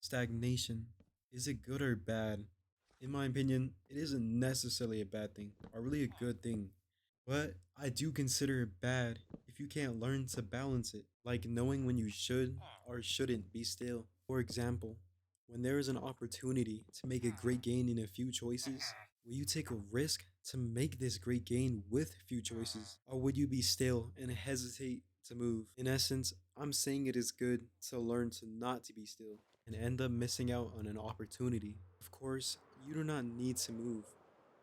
Stagnation. Is it good or bad? In my opinion, it isn't necessarily a bad thing, or really a good thing. But I do consider it bad if you can't learn to balance it, like knowing when you should or shouldn't be still. For example, when there is an opportunity to make a great gain in a few choices, will you take a risk to make this great gain with few choices? Or would you be still and hesitate to move? In essence, I'm saying it is good to learn to not to be still and end up missing out on an opportunity. Of course, you do not need to move,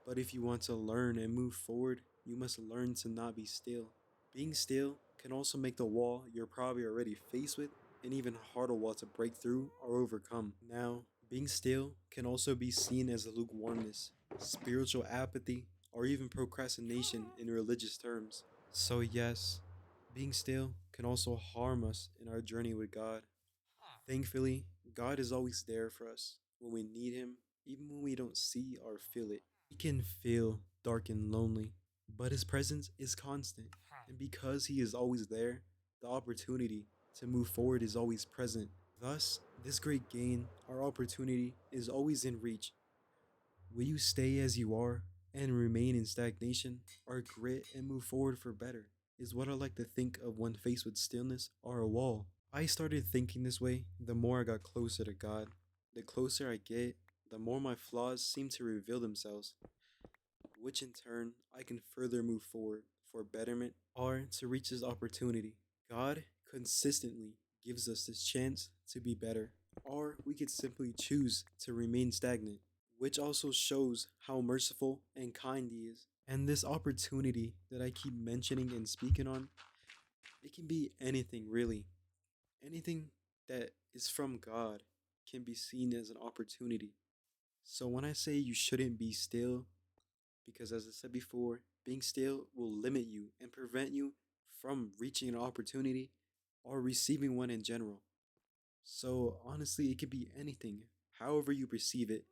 but if you want to learn and move forward, you must learn to not be still. Being still can also make the wall you're probably already faced with an even harder wall to break through or overcome. Now, being still can also be seen as lukewarmness, spiritual apathy, or even procrastination in religious terms. So, yes, being still can also harm us in our journey with God. Thankfully, God is always there for us when we need Him, even when we don't see or feel it. We can feel dark and lonely, but His presence is constant. And because He is always there, the opportunity to move forward is always present. Thus, this great gain or opportunity is always in reach. Will you stay as you are and remain in stagnation, or grit and move forward for better? Is what I like to think of when faced with stillness or a wall. I started thinking this way the more I got closer to God. The closer I get, the more my flaws seem to reveal themselves, which in turn I can further move forward for betterment or to reach this opportunity. God consistently gives us this chance to be better, or we could simply choose to remain stagnant, which also shows how merciful and kind He is. And this opportunity that I keep mentioning and speaking on, it can be anything really. Anything that is from God can be seen as an opportunity. So when I say you shouldn't be still, because as I said before, being still will limit you and prevent you from reaching an opportunity or receiving one in general. So honestly, it could be anything, however you perceive it.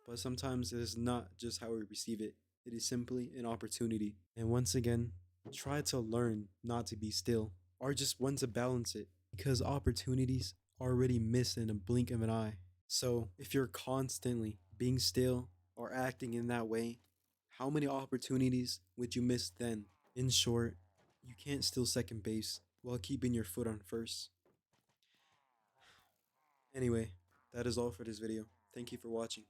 But sometimes it is not just how we perceive it, it is simply an opportunity. And once again, try to learn not to be still, or just when to balance it, because opportunities are already missed in a blink of an eye. So if you're constantly being still or acting in that way, how many opportunities would you miss then? In short, you can't steal second base while keeping your foot on first. Anyway, that is all for this video. Thank you for watching.